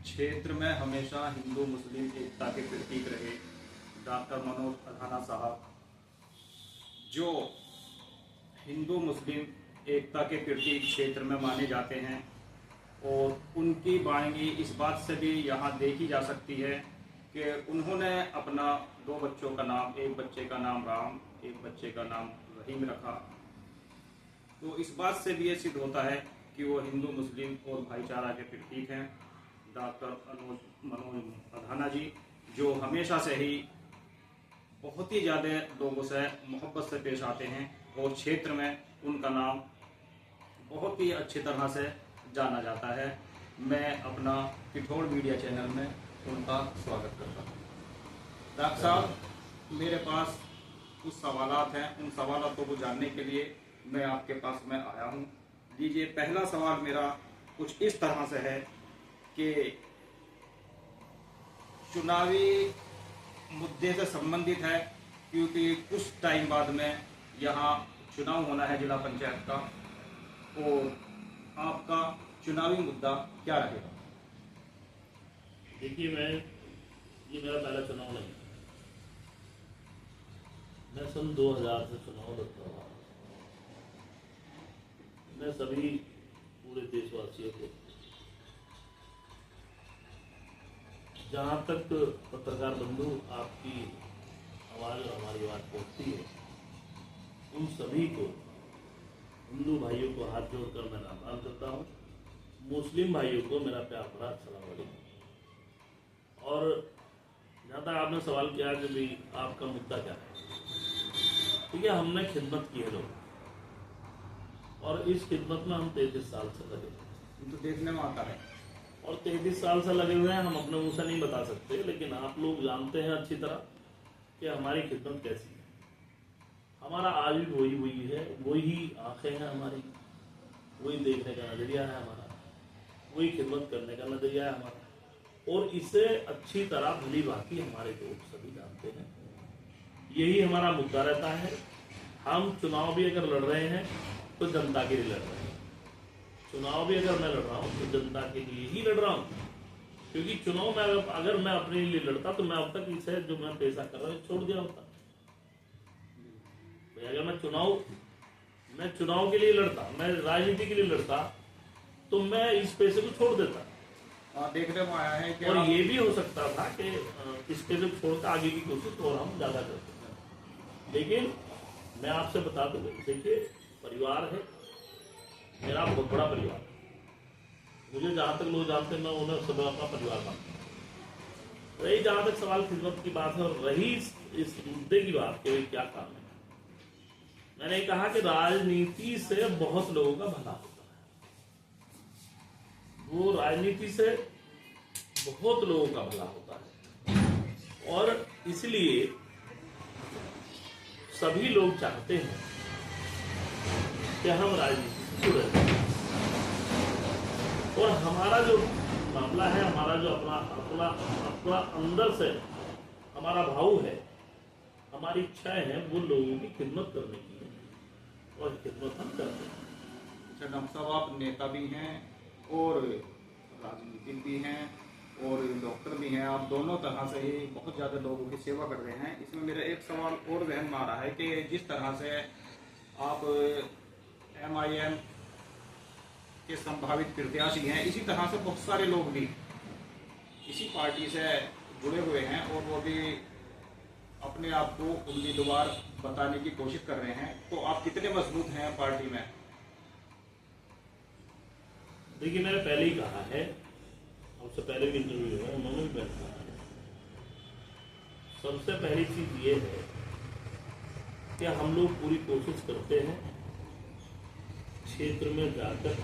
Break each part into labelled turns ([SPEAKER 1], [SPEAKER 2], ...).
[SPEAKER 1] क्षेत्र में हमेशा हिंदू मुस्लिम एकता के प्रतीक रहे डॉक्टर मनोज अधाना साहब, जो हिंदू मुस्लिम एकता के प्रतीक क्षेत्र में माने जाते हैं। और उनकी वाणी इस बात से भी यहाँ देखी जा सकती है कि उन्होंने अपना 2 बच्चों का नाम, एक बच्चे का नाम राम, एक बच्चे का नाम रहीम रखा। तो इस बात से भी ये सिद्ध होता है कि वो हिंदू मुस्लिम और भाईचारा के प्रतीक हैं। डॉक्टर मनोज अधाना जी, जो हमेशा से ही बहुत ही ज़्यादा लोगों से मोहब्बत से पेश आते हैं और क्षेत्र में उनका नाम बहुत ही अच्छी तरह से जाना जाता है। मैं अपना पिठोर मीडिया चैनल में उनका स्वागत करता हूँ। डॉक्टर साहब, मेरे पास कुछ सवालात हैं, उन सवालों को जानने के लिए मैं आपके पास में आया हूँ। लीजिए, पहला सवाल मेरा कुछ इस तरह से है कि चुनावी मुद्दे से संबंधित है, क्योंकि कुछ टाइम बाद में यहाँ चुनाव होना है जिला पंचायत का, और आपका चुनावी मुद्दा क्या रहेगा?
[SPEAKER 2] देखिए, ये मेरा पहला चुनाव नहीं। मैं सन 2000 से चुनाव लड़ता रहा। मैं सभी पूरे देशवासियों को, जहाँ तक पत्रकार बंधु आपकी आवाज़ और हमारी आवाज़ पहुँचती है, उन सभी को, हिंदू भाइयों को हाथ जोड़कर मैं आह्वान करता हूँ। मुस्लिम भाइयों को मेरा प्यार भरा अस्सलाम वालेकुम। और जहाँ तक आपने सवाल किया कि भाई आपका मुद्दा क्या है, ठीक है, हमने खिदमत की है लोग, और इस खिदमत में हम 33 साल से लगे हैं।
[SPEAKER 1] तो देखने में आता है,
[SPEAKER 2] और 33 साल से लगे हुए हैं, हम अपने मुंह से नहीं बता सकते, लेकिन आप लोग जानते हैं अच्छी तरह कि हमारी खिदमत कैसी है। हमारा आज भी वही है, वही आंखें हैं हमारी, वही देखने का नजरिया है हमारा, वही खिदमत करने का नजरिया है हमारा, और इसे अच्छी तरह भली भांति हमारे लोग सभी जानते हैं। यही हमारा मुद्दा रहता है। हम चुनाव भी अगर लड़ रहे हैं तो जनता के लिए लड़ रहे हैं। चुनाव भी अगर मैं लड़ रहा हूँ तो जनता के लिए ही लड़ रहा हूँ, क्योंकि चुनाव में अगर मैं अपने लिए लड़ता तो मैं अब तक इसे जो मैं पेशा कर रहा हूँ छोड़ दिया होता। अगर मैं चुनाव के लिए लड़ता, मैं राजनीति के लिए लड़ता, तो मैं इस पेशे को छोड़ देता।
[SPEAKER 1] देखने में आया है कि
[SPEAKER 2] और ये भी हो सकता था कि इस पेशे को छोड़कर आगे की कोशिश और हम ज्यादा करते हैं। लेकिन मैं आपसे बता दूं, देखिए, परिवार है मेरा, बहुत बड़ा परिवार है। मुझे जहां तक लोग जानते हैं, मैं उन्हें सब अपना परिवार मानता हूँ। रही जहां तक सवाल खिदमत की बात है, और रही इस मुद्दे की बात कि क्या काम है, मैंने कहा कि राजनीति से बहुत लोगों का भला होता है। वो राजनीति से बहुत लोगों का भला होता है, और इसलिए सभी लोग चाहते हैं कि हम राजनीति से जुड़े रहें। और हमारा जो मामला है, हमारा जो अपना अंदर से हमारा भाव है, हमारी इच्छाएं हैं, वो लोगों की खिदमत करने की है, और खिदमत हम करते हैं।
[SPEAKER 1] अच्छा डॉक्टर साहब, आप नेता भी हैं और राजनीतिक भी हैं और डॉक्टर भी हैं। आप दोनों तरह से ही बहुत ज़्यादा लोगों की सेवा कर रहे हैं। इसमें मेरा एक सवाल और जहन में आ रहा है कि जिस तरह से आप MIM के संभावित प्रत्याशी हैं, इसी तरह से बहुत सारे लोग भी इसी पार्टी से जुड़े हुए हैं, और वो भी अपने आप को उम्मीदवार बताने की कोशिश कर रहे हैं। तो आप कितने मजबूत हैं पार्टी में?
[SPEAKER 2] देखिए, मैंने पहले ही कहा है, उससे पहले भी इंटरव्यू है, उन्होंने भी कहा है, सबसे पहली चीज ये है कि हम लोग पूरी कोशिश करते हैं क्षेत्र में जाकर,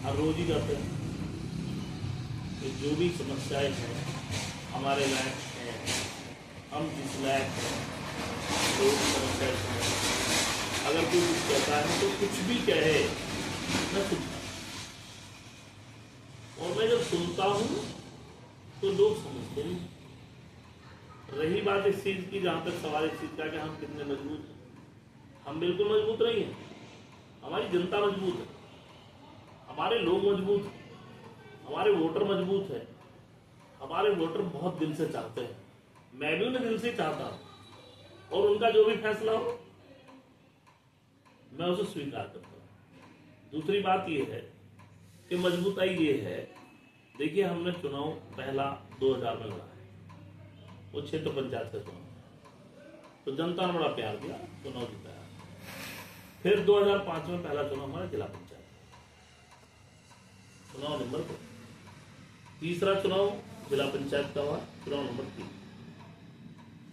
[SPEAKER 2] हर रोज ही जाते हैं, कि जो भी समस्याएं हैं हमारे लायक हैं, हम जिस लायक हैं, लोग समस्याएं हैं, अगर कोई कुछ कहता है तो कुछ भी कहे, मैं सुनता हूँ। और मैं जब सुनता हूँ तो लोग समझते नहीं। रही बात इस चीज की, जहां तक सवाल इस चीज का कि हम कितने मजबूत हैं, हम बिल्कुल मजबूत नहीं हैं। हमारी जनता मजबूत है, हमारे लोग मजबूत हैं, हमारे वोटर मजबूत है, हमारे वोटर बहुत दिल से चाहते हैं, मैं भी उन्हें दिल से चाहता हूं और उनका जो भी फैसला हो मैं उसे स्वीकार करता हूं। दूसरी बात यह है कि मजबूताई ये है, देखिए हमने चुनाव पहला 2000 में लड़ा है, वो क्षेत्र पंचायत का चुनाव, तो जनता ने बड़ा प्यार दिया, चुनाव जीताया। फिर 2005 में पहला चुनाव हमारा जिला पंचायत चुनाव नंबर 2, तीसरा चुनाव जिला पंचायत का हुआ चुनाव नंबर 3,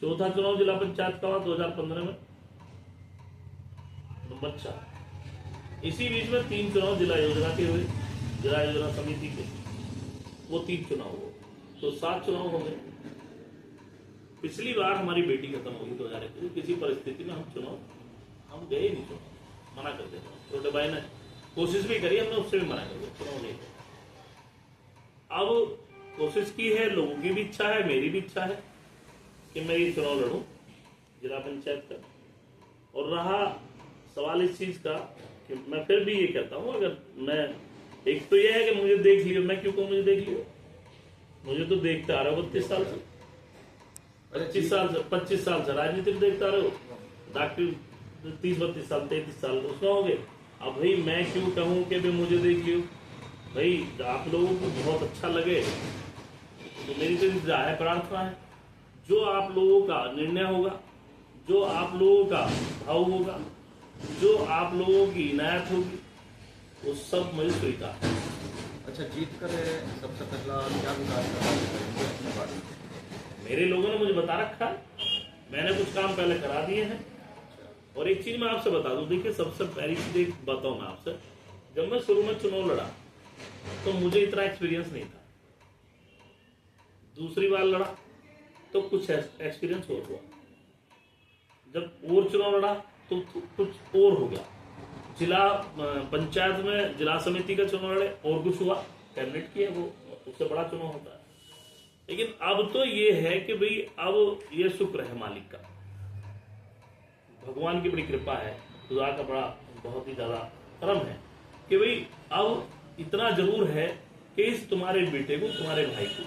[SPEAKER 2] चौथा चुनाव जिला पंचायत का हुआ 2015 में नंबर 4। इसी बीच में 3 चुनाव जिला योजना के हुए, जिला योजना समिति के, वो 3 चुनाव हुए, तो 7 चुनाव हो गए। पिछली बार हमारी बेटी खत्म होगी 2021, किसी परिस्थिति में हम गए नहीं, चुनाव मना कर देते। छोटे भाई ने कोशिश भी करी, हमने उससे भी मना कर दिया, चुनाव नहीं। अब कोशिश की है, लोगों की भी इच्छा है, मेरी भी इच्छा है कि मैं ये चुनाव लड़ूं जिला पंचायत का। और रहा सवाल इस चीज का कि मैं फिर भी ये कहता हूं, अगर मैं, एक तो ये है कि मुझे देख लियो, मैं क्यों कहूं मुझे देख लियो, मुझे तो देखते आ रहे हो 32 साल से, 25 साल से राजनीति देखता रहे हो, डॉक्टर 30-32 साल 33 साल उसमें हो गए। अब भाई मैं क्यों कहूं कि भाई मुझे देख लियो, भाई आप लोगों को बहुत अच्छा लगे तो मेरी तो जाहिर प्रार्थना है, जो आप लोगों का निर्णय होगा, जो आप लोगों का भाव होगा, जो आप लोगों की इनायत होगी, वो सब मुझे स्वीकार है।
[SPEAKER 1] अच्छा, जीत कर सबसे पहला क्या विकास करना है?
[SPEAKER 2] मेरे लोगों ने मुझे बता रखा है, मैंने कुछ काम पहले करा दिए हैं। और एक चीज मैं आपसे बता दूं, देखिए सबसे पहली चीज एक बताऊं मैं आपसे, जब मैं शुरू में चुनाव लड़ा तो मुझे इतना एक्सपीरियंस नहीं था, दूसरी बार लड़ा तो कुछ एक्सपीरियंस और हुआ, जब और चुनाव लड़ा तो कुछ और हो गया, जिला पंचायत में जिला समिति का चुनाव लड़े और कुछ हुआ, कैबिनेट की है वो, उससे बड़ा चुनाव होता है। लेकिन अब तो ये है कि भाई अब ये शुक्र है मालिक का, भगवान की बड़ी कृपा है, खुदा का बड़ा बहुत ही ज्यादा करम है कि भाई अब इतना जरूर है कि इस तुम्हारे बेटे को, तुम्हारे भाई को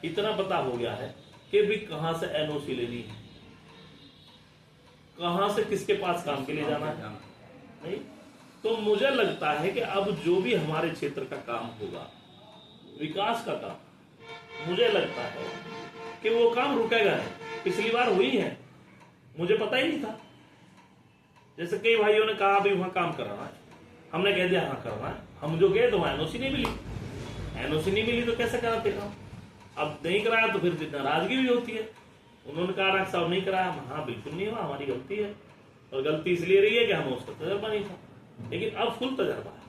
[SPEAKER 2] इतना पता हो गया है कि भाई कहां से एनओसी लेनी है, कहां से किसके पास काम के लिए जाना है। नहीं तो मुझे लगता है कि अब जो भी हमारे क्षेत्र का काम होगा, विकास का काम, मुझे लगता है कि वो काम रुकेगा नहीं। पिछली बार हुई है, मुझे पता ही नहीं था, जैसे कई भाइयों ने कहा अभी वहां काम करना है, हमने कह दिया हाँ करना है, हम जो गए तो वहां एनओसी नहीं मिली, तो कैसे कराते काम? अब नहीं कराया तो फिर नाराजगी भी होती है, उन्होंने कहा राज साहब नहीं कराया, हाँ बिल्कुल नहीं हुआ, हमारी गलती है, और गलती इसलिए रही है कि हम उसका तजर्बा नहीं था। लेकिन अब फुल तजर्बा है,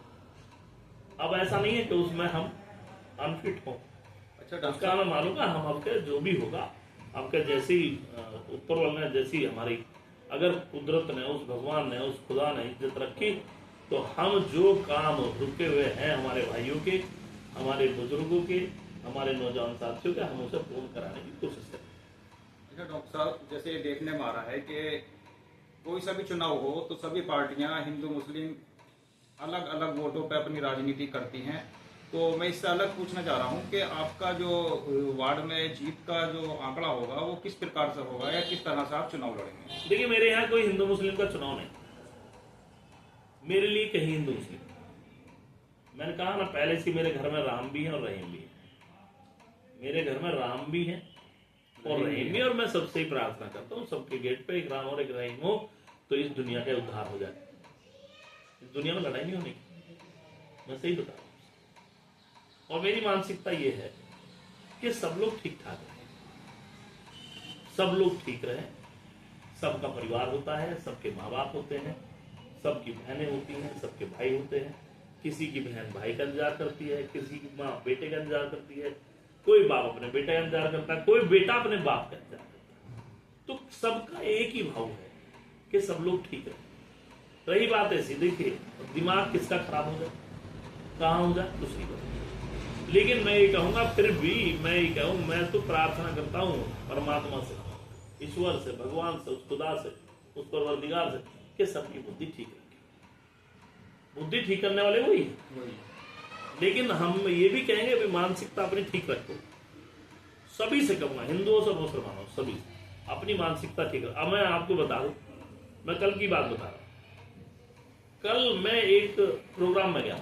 [SPEAKER 2] अब ऐसा नहीं है कि उसमें हम अनफिट हो।
[SPEAKER 1] अच्छा,
[SPEAKER 2] उसका हमें मालूम है, हम आपके जो भी होगा, आपके जैसी ऊपर वाले ने जैसी हमारी अगर कुदरत ने, उस भगवान ने, उस खुदा ने इज्जत रखी, तो हम जो काम रुके हुए हैं हमारे भाइयों के, हमारे बुजुर्गों के, हमारे नौजवान साथियों के, हम उसे पूर्ण कराने की कोशिश करें।
[SPEAKER 1] अच्छा डॉक्टर साहब, जैसे देखने में आ रहा है कि कोई सा भी चुनाव हो तो सभी पार्टियां हिंदू मुस्लिम अलग अलग वोटों पर अपनी राजनीति करती हैं, तो मैं इससे अलग पूछना चाह रहा हूं कि आपका जो वार्ड में जीत का जो आंकड़ा होगा वो किस प्रकार से होगा, या किस तरह से आप चुनाव लड़ेंगे?
[SPEAKER 2] देखिए मेरे यहाँ कोई हिंदू मुस्लिम का चुनाव नहीं, मेरे लिए कहीं हिंदू मुस्लिम, मैंने कहा ना पहले से मेरे घर में राम भी है और रहीम भी है, मेरे घर में राम भी है और रहीम भी, और मैं सबसे ही प्रार्थना करता हूँ सबके गेट पे एक राम और एक रहीम हो, तो इस दुनिया का उद्धार हो जाए, इस दुनिया में लड़ाई नहीं होने की, मैं सही बता रहा हूँ। और मेरी मानसिकता ये है कि सब लोग ठीक ठाक रहे, सब लोग ठीक रहे, सबका परिवार होता है, सबके माँ बाप होते हैं, सबकी बहनें होती हैं, सबके भाई होते हैं, किसी की बहन भाई का इंतजार करती है, किसी की माँ बेटे का इंतजार करती है, कोई बाप अपने बेटे का इंतजार करता है, कोई बेटा अपने बाप का इंतजार करता है, तो सबका एक ही भाव है कि सब लोग ठीक रहे। रही बात ऐसी, देखिए दिमाग किसका खराब हो जाए, कहाँ हो जाए, दूसरी बात, लेकिन मैं ये कहूंगा, फिर भी मैं ये कहूँ, मैं तो प्रार्थना करता हूँ परमात्मा से, ईश्वर से, भगवान से, उस खुदा से, उस परवरदिगार से कि सबकी बुद्धि ठीक रखे। बुद्धि ठीक करने वाले वही है, लेकिन हम ये भी कहेंगे भी मानसिकता अपनी ठीक रखो। सभी से कहूंगा, हिंदुओं से मुसलमानों सभी से अपनी मानसिकता ठीक रखो। अब मैं आपको बता दूं, मैं कल की बात बता रहा हूं। कल मैं एक प्रोग्राम में गया,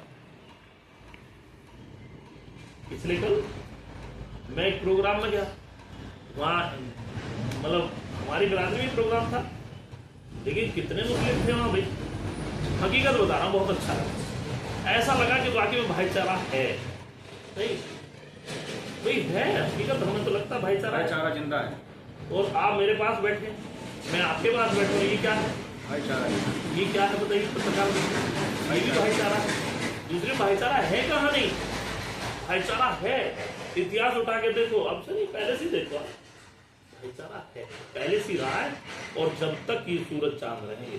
[SPEAKER 2] पिछले कल मैं एक प्रोग्राम में गया, वहां मतलब हमारी बिरादरी में प्रोग्राम था, लेकिन कितने मुस्लिम थे वहां भाई, हकीकत बता रहा हूं, बहुत अच्छा लगा। ऐसा लगा कि वाकई में भाईचारा है। नहीं भाई है, हकीकत हमें तो लगता है भाईचारा
[SPEAKER 1] जिंदा है।
[SPEAKER 2] और आप मेरे पास बैठे, मैं आपके पास बैठा हूं, ये क्या है
[SPEAKER 1] भाईचारा,
[SPEAKER 2] ये क्या है बताइए पत्रकार, ये भी भाईचारा है। दूसरे भाईचारा है कहाँ, नहीं भाईचारा है। इतिहास उठा के देखो, अब से नहीं पहले से देखो, भाईचारा है, पहले से रहा है। और जब तक ये सूरज चांद रहेंगे,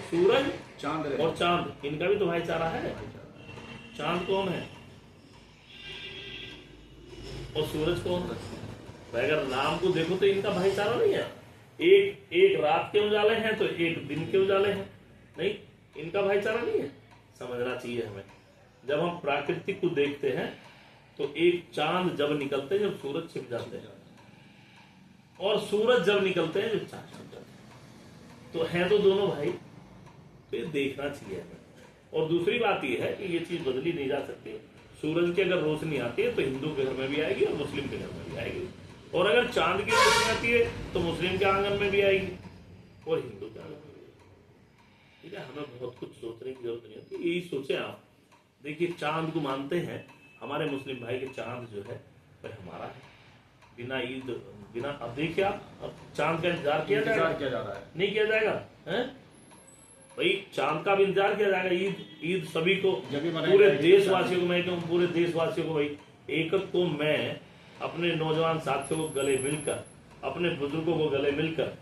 [SPEAKER 2] सूरज
[SPEAKER 1] चांद
[SPEAKER 2] और चांद, इनका भी तो भाईचारा है। चांद कौन है और सूरज कौन है? अगर नाम को देखो तो इनका भाईचारा नहीं है। एक रात के उजाले हैं तो एक दिन के उजाले हैं, नहीं इनका भाईचारा नहीं है। समझना चाहिए हमें, जब हम प्राकृतिक को देखते हैं तो एक चांद जब निकलते हैं जब सूरज छिप जाते हैं, और सूरज जब निकलते हैं जब चांद छिप जाते हैं, तो हैं तो दोनों भाई। तो ये देखना चाहिए हमें। और दूसरी बात यह है कि ये चीज बदली नहीं जा सकती। सूरज की अगर रोशनी आती है तो हिंदू के घर में भी आएगी और मुस्लिम के घर में भी आएगी, और अगर चांद की रोशनी आती है तो मुस्लिम के आंगन में भी आएगी और हिंदू के आंगन में भी आएगी। ठीक है, हमें बहुत कुछ सोचने की जरूरत नहीं होती, यही सोचे आप। देखिए चांद को मानते हैं हमारे मुस्लिम भाई के, चांद जो है वह हमारा है। बिना ईद, बिना, अब देखिए आप, अब चांद का इंतजार किया जा रहा है, नहीं किया जाएगा है भाई, चांद का भी इंतजार किया जाएगा। ईद सभी को, पूरे देशवासियों को, मैं कहूँ पूरे देशवासियों को भाई, एक तो मैं अपने नौजवान साथियों को गले मिलकर, अपने बुजुर्गों को गले मिलकर,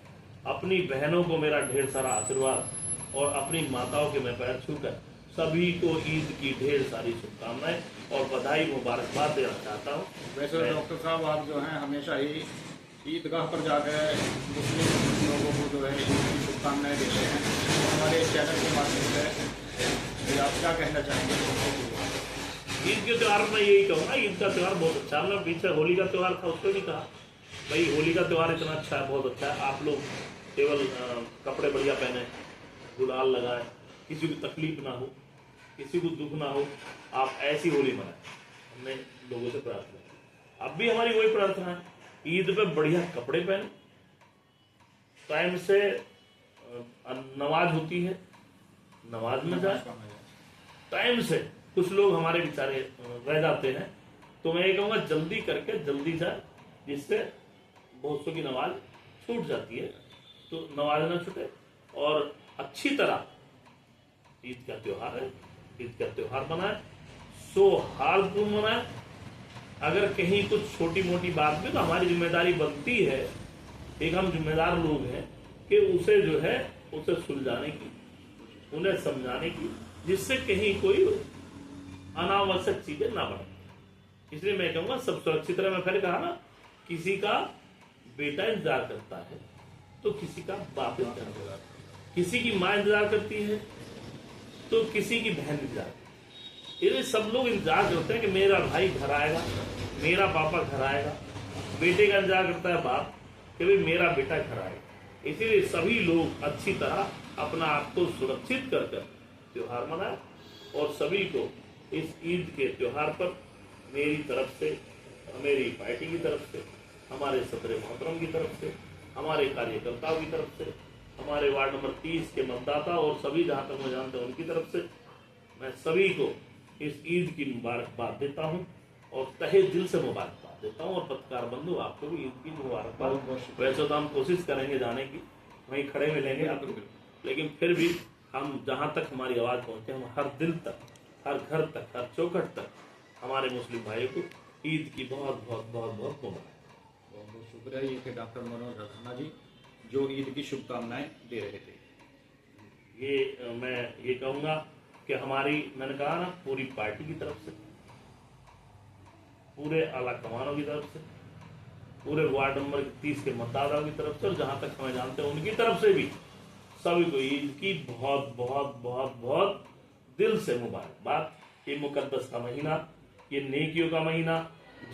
[SPEAKER 2] अपनी बहनों को मेरा ढेर सारा आशीर्वाद, और अपनी माताओं के मैं पैर छूकर सभी को ईद की ढेर सारी शुभकामनाएं और बधाई मुबारकबाद देना चाहता हूँ।
[SPEAKER 1] वैसे डॉक्टर साहब, आप जो हैं हमेशा ही ईदगाह पर जाकर मुस्लिम लोगों को जो है ईद की शुभकामनाएं देते हैं। हमारे चैनल के माध्यम से आप क्या कहना चाहेंगे?
[SPEAKER 2] ईद के त्यौहार में यही कहूँगा, ईद का त्यौहार बहुत अच्छा है। मैं पीछे होली का त्यौहार था, उसको भी कहा भाई होली का त्यौहार इतना अच्छा है, बहुत अच्छा है। आप लोग केवल कपड़े बढ़िया पहने, गुलाल लगाए, किसी को तकलीफ ना हो, किसी को दुख ना हो, आप ऐसी होली मनाएं। हमने लोगों से प्रार्थना की, अब भी हमारी वही प्रार्थना है, ईद पे बढ़िया कपड़े पहने, टाइम से नमाज होती है, नमाज में जाए टाइम से। कुछ लोग हमारे बेचारे रह जाते हैं, तो मैं ये कहूँगा जल्दी करके जल्दी जाए, जिससे बहुत सौ की नमाज छूट जाती है, तो नमाज ना छूटे। और अच्छी तरह ईद का त्योहार है, ईद का त्योहार मनाए, सौहार्दपूर्ण मनाए। अगर कहीं कुछ छोटी मोटी बात में, तो हमारी जिम्मेदारी बनती है, एक हम जिम्मेदार लोग हैं कि उसे जो है उसे सुलझाने की, उन्हें समझाने की, जिससे कहीं कोई अनावश्यक चीजें ना बढ़े। इसलिए मैं कहूँगा सब सुरक्षित रहे। मैं फिर कहा ना, किसी का बेटा इंतजार करता है तो किसी का बाप इंतजार करता है, किसी की माँ इंतजार करती है तो किसी की बहन इंतजार करती है। ये सब लोग इंतजार करते हैं कि मेरा भाई घर आएगा, मेरा पापा घर आएगा। बेटे का इंतजार करता है बाप कि भाई मेरा बेटा घर आएगा। इसीलिए सभी लोग अच्छी तरह अपना आप को सुरक्षित कर त्योहार मनाए, और सभी को इस ईद के त्योहार पर मेरी तरफ से, मेरी पार्टी की तरफ से, हमारे सदर मोहतरम की तरफ से, हमारे कार्यकर्ताओं की तरफ से, हमारे वार्ड नंबर 30 के मतदाता और सभी जहाँ तक मैं जानता हूँ उनकी तरफ से, मैं सभी को इस ईद की मुबारकबाद देता हूँ और तहे दिल से मुबारकबाद देता हूँ। और पत्रकार बंधु, आपको भी ईद की मुबारकबाद। वैसे तो हम कोशिश करेंगे जाने की, वहीं खड़े मिलेंगे आपको, लेकिन फिर भी हम जहाँ तक हमारी आवाज़ पहुँचे, हम हर दिल तक, हर घर तक, हर चौखट तक हमारे मुस्लिम भाइयों को ईद की बहुत बहुत बहुत बहुत मुबारक।
[SPEAKER 1] बहुत बहुत शुक्रिया। ये थे डॉक्टर मनोज अधाना जी, जो ईद की शुभकामनाएं दे रहे थे।
[SPEAKER 2] ये मैं ये कहूँगा कि हमारी, मैंने कहा ना, पूरी पार्टी की तरफ से, पूरे आला कमानों की तरफ से, पूरे वार्ड नंबर 30 के मतदाताओं की तरफ से, और जहाँ तक हमें जानते हैं उनकी तरफ से भी सभी को ईद की बहुत बहुत बहुत बहुत दिल से मुबारकबाद। ये मुकद्दस का महीना, ये नेकियों का महीना,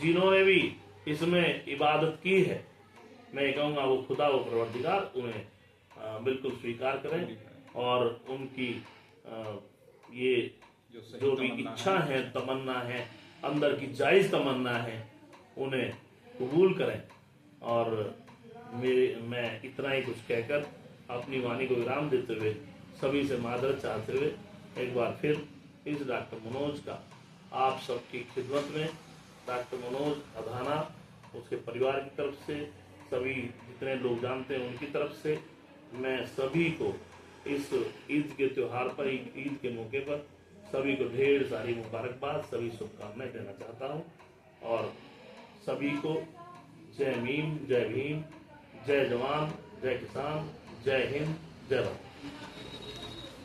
[SPEAKER 2] जिन्होंने भी इसमें इबादत की है, मैं कहूँगा वो खुदा व परवरदिगार उन्हें बिल्कुल स्वीकार करें और उनकी ये जो भी इच्छा है, तमन्ना है, अंदर की जायज तमन्ना है, उन्हें कबूल करें। और मैं इतना ही कुछ कहकर अपनी वाणी को विराम देते हुए सभी से मादरत चाहते हुए एक बार फिर इस डॉक्टर मनोज का आप सबकी खिदमत में, डॉक्टर मनोज अधाना, उसके परिवार की तरफ से, सभी जितने लोग जानते हैं उनकी तरफ से, मैं सभी को इस ईद के त्यौहार पर, ईद के मौके पर सभी को ढेर सारी मुबारकबाद, सभी शुभकामनाएं देना चाहता हूं। और सभी को जय मीम, जय भीम, जय जवान, जय किसान, जय हिंद, जय भारत।